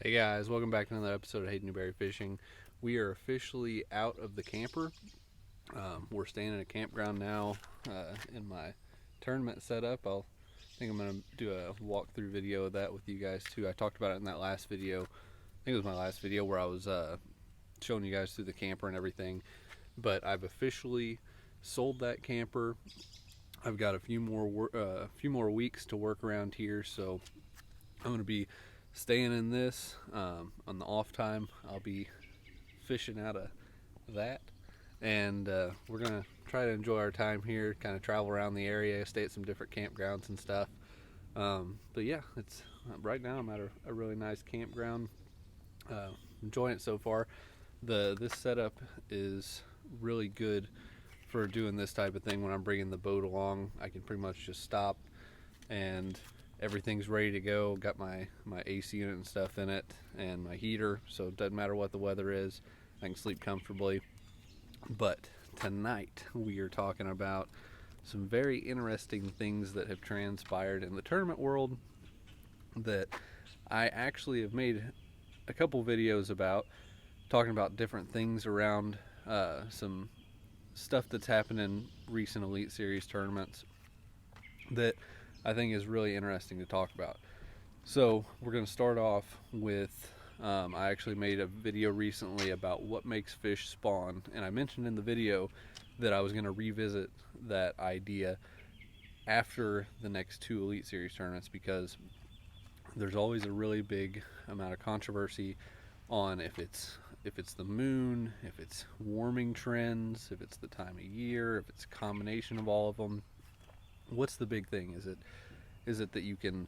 Hey guys, welcome back to another episode of Hayden Newberry Fishing. We are officially out of the camper. We're staying in a campground now in my tournament setup. I think I'm going to do a walkthrough video of that with you guys too. I talked about it in that last video. I think it was my last video where I was showing you guys through the camper and everything. But I've officially sold that camper. I've got a few more weeks to work around here, so I'm going to be staying in this. On the off time, I'll be fishing out of that, and we're gonna try to enjoy our time here, kind of travel around the area, stay at some different campgrounds and stuff. But yeah, it's right now I'm at a really nice campground. Enjoying it so far. This setup is really good for doing this type of thing. When I'm bringing the boat along, I can pretty much just stop and everything's ready to go. Got my AC unit and stuff in it, and my heater, so it doesn't matter what the weather is, I can sleep comfortably. But tonight we are talking about some very interesting things that have transpired in the tournament world that I actually have made a couple videos about, talking about different things around some stuff that's happened in recent Elite Series tournaments that I think is really interesting to talk about. So we're going to start off with, I actually made a video recently about what makes fish spawn, and I mentioned in the video that I was going to revisit that idea after the next two Elite Series tournaments, because there's always a really big amount of controversy on if it's the moon, if it's warming trends, if it's the time of year, if it's a combination of all of them. What's the big thing? Is it that you can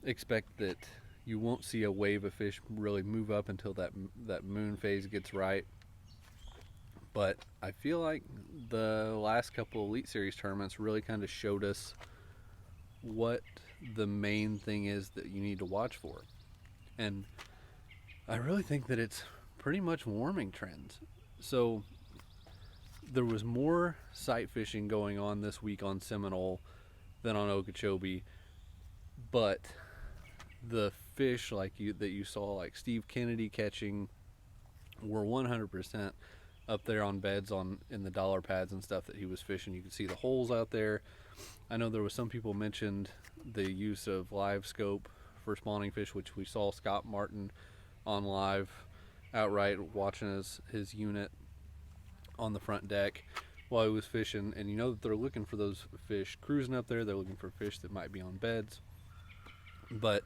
expect that you won't see a wave of fish really move up until that moon phase gets right? But I feel like the last couple Elite Series tournaments really kind of showed us what the main thing is that you need to watch for. And I really think that it's pretty much warming trends. So there was more sight fishing going on this week on Seminole than on Okeechobee, but the fish that you saw, like Steve Kennedy catching, were 100% up there on beds in the dollar pads and stuff that he was fishing. You could see the holes out there. I know there was some people mentioned the use of live scope for spawning fish, which we saw Scott Martin on live outright watching his unit on the front deck while he was fishing. And you know that they're looking for those fish cruising up there. They're looking for fish that might be on beds. But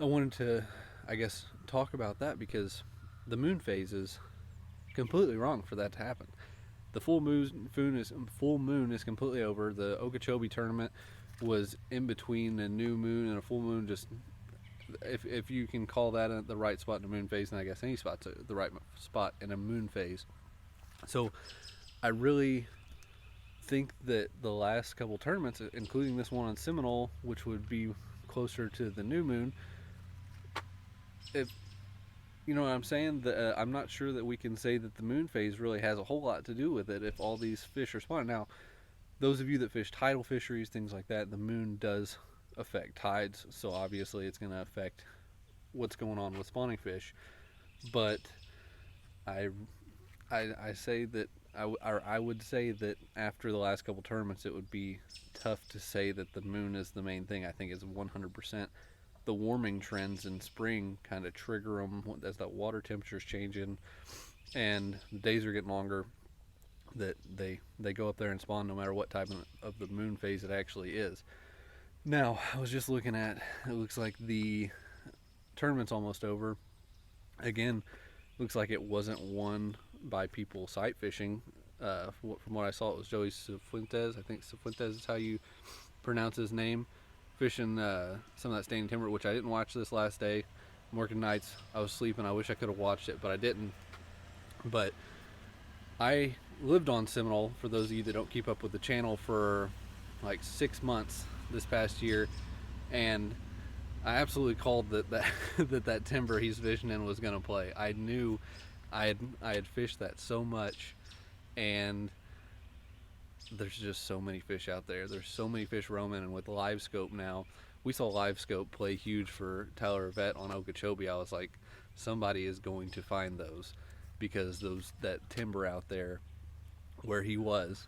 I wanted to, I guess, talk about that because the moon phase is completely wrong for that to happen. The full moon is completely over. The Okeechobee tournament was in between a new moon and a full moon. Just if you can call that the right spot in a moon phase, then I guess any spot's the right spot in a moon phase. So I really think that the last couple tournaments, including this one on Seminole, which would be closer to the new moon, if you know what I'm saying, I'm not sure that we can say that the moon phase really has a whole lot to do with it if all these fish are spawning. Now, those of you that fish tidal fisheries, things like that, the moon does affect tides, so obviously it's going to affect what's going on with spawning fish. But I say that I would say that after the last couple tournaments, it would be tough to say that the moon is the main thing. I think it's 100% the warming trends in spring kind of trigger them as that water temperature's changing and the days are getting longer, that they go up there and spawn no matter what type of the moon phase it actually is. Now, I was just looking at, it looks like the tournament's almost over. Again, looks like it wasn't won by people sight fishing. From what I saw, it was Joey Cifuentes. I think Cifuentes is how you pronounce his name. Fishing some of that standing timber, which I didn't watch this last day. I'm working nights. I was sleeping. I wish I could have watched it, but I didn't. But I lived on Seminole, for those of you that don't keep up with the channel, for like 6 months this past year, and I absolutely called that timber he's fishing in was going to play. I knew I had fished that so much, and there's just so many fish out there. There's so many fish roaming, and with live scope now, we saw Live Scope play huge for Tyler Vet on Okeechobee. I was like, somebody is going to find those, because that timber out there where he was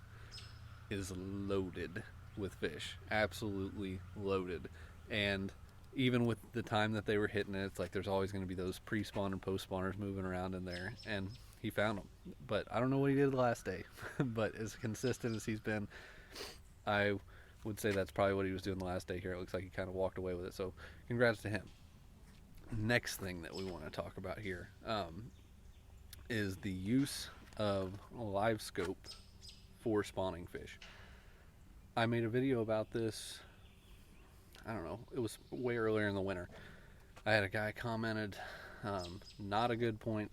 is loaded with fish, absolutely loaded. And even with the time that they were hitting it, it's like there's always going to be those pre-spawn and post-spawners moving around in there, and he found them. But I don't know what he did the last day, but as consistent as he's been, I would say that's probably what he was doing the last day here. It looks like he kind of walked away with it, so congrats to him. Next thing that we want to talk about here is the use of Live Scope for spawning fish. I made a video about this, I don't know, it was way earlier in the winter. I had a guy commented, not a good point,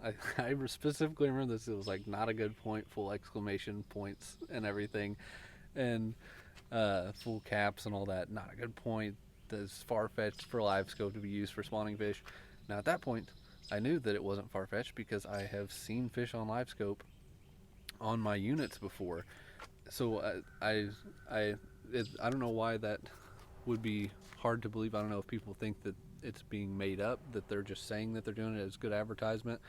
I specifically remember this, it was like, not a good point, full exclamation points and everything, and full caps and all that. Not a good point, that's far-fetched for Live Scope to be used for spawning fish. Now at that point, I knew that it wasn't far-fetched because I have seen fish on Live Scope on my units before. So I don't know why that would be hard to believe. I don't know if people think that it's being made up, that they're just saying that they're doing it as good advertisement.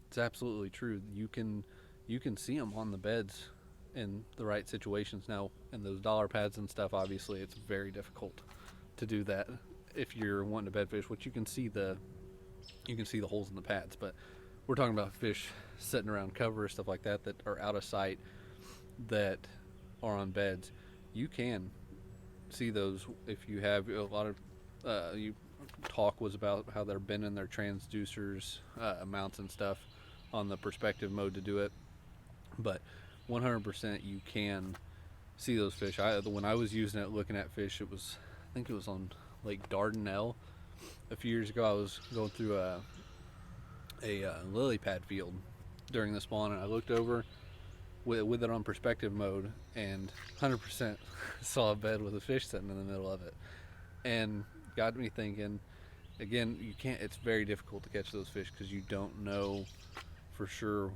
It's absolutely true. You can see them on the beds in the right situations. Now, in those dollar pads and stuff, obviously it's very difficult to do that if you're wanting to bed fish, which you can see the holes in the pads. But we're talking about fish sitting around cover, stuff like that, that are out of sight, that are on beds. You can see those if you have a lot of talk was about how they're bending their transducers mounts and stuff on the perspective mode to do it, but 100% you can see those fish. When I was using it looking at fish, I think it was on Lake Dardanelle a few years ago. I was going through a lily pad field during the spawn, and I looked over with it on perspective mode, and 100% saw a bed with a fish sitting in the middle of it, and got me thinking. Again, it's very difficult to catch those fish because you don't know for sure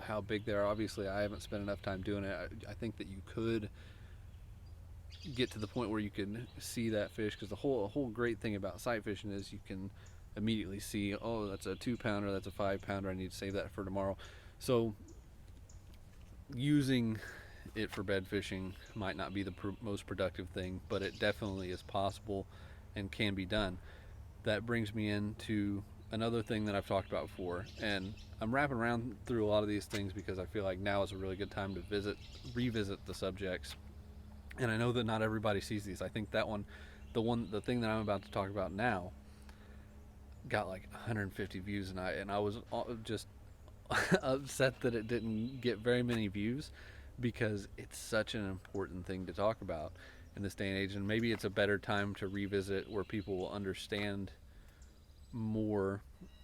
how big they are. Obviously, I haven't spent enough time doing it. I think that you could get to the point where you can see that fish, because the whole great thing about sight fishing is you can immediately see, oh, that's a 2-pounder, that's a 5-pounder, I need to save that for tomorrow. So using it for bed fishing might not be the most productive thing, but it definitely is possible and can be done. That brings me into another thing that I've talked about before, and I'm wrapping around through a lot of these things because I feel like now is a really good time to revisit the subjects. And I know that not everybody sees these. I think that the thing that I'm about to talk about now got like 150 views, and I was just upset that it didn't get very many views, because it's such an important thing to talk about in this day and age. And maybe it's a better time to revisit where people will understand more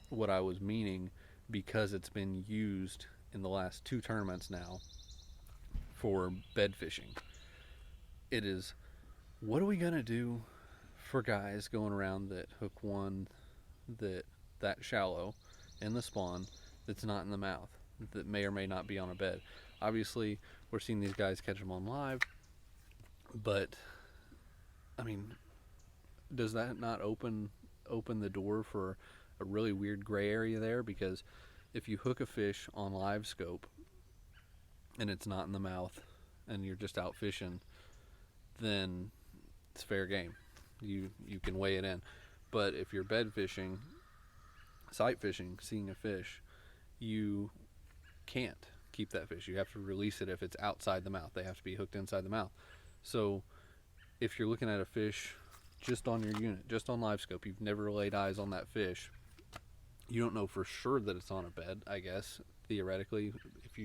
what I was meaning, because it's been used in the last 2 tournaments now for bed fishing. It is, what are we gonna do for guys going around that hook one that shallow in the spawn that's not in the mouth, that may or may not be on a bed? Obviously, we're seeing these guys catch them on live, but I mean, does that not open the door for a really weird gray area there? Because if you hook a fish on Live Scope and it's not in the mouth and you're just out fishing, then it's fair game. You can weigh it in. But if you're bed fishing, sight fishing, seeing a fish, you can't keep that fish. You have to release it if it's outside the mouth. They have to be hooked inside the mouth. So if you're looking at a fish just on your unit, just on Live Scope, you've never laid eyes on that fish, you don't know for sure that it's on a bed, I guess, theoretically. If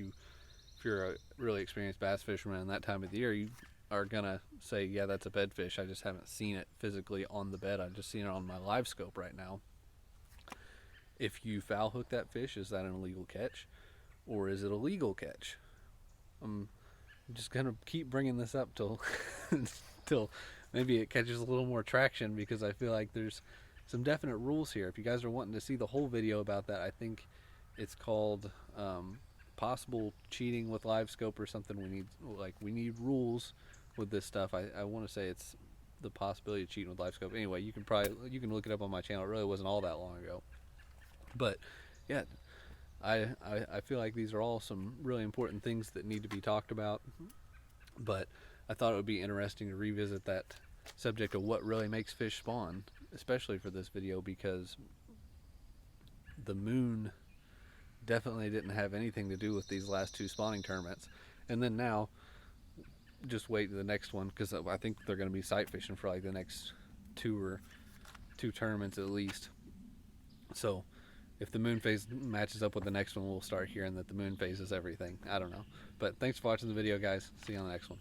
you're a really experienced bass fisherman in that time of the year, you are gonna say, yeah, that's a bed fish. I just haven't seen it physically on the bed. I've just seen it on my Live Scope right now. If you foul hook that fish, is that an illegal catch, or is it a legal catch? I'm just gonna keep bringing this up till till maybe it catches a little more traction, because I feel like there's some definite rules here. If you guys are wanting to see the whole video about that, I think it's called possible cheating with Live Scope or something. We need rules with this stuff. I want to say it's the possibility of cheating with live scope. Anyway, you can look it up on my channel. It really wasn't all that long ago. But yeah, I feel like these are all some really important things that need to be talked about. But I thought it would be interesting to revisit that subject of what really makes fish spawn, especially for this video, because the moon definitely didn't have anything to do with these last 2 spawning tournaments. And then now, just wait to the next one, because I think they're going to be sight fishing for like the next 2 tournaments at least. So if the moon phase matches up with the next one, we'll start hearing that the moon phase is everything. I don't know. But thanks for watching the video, guys. See you on the next one.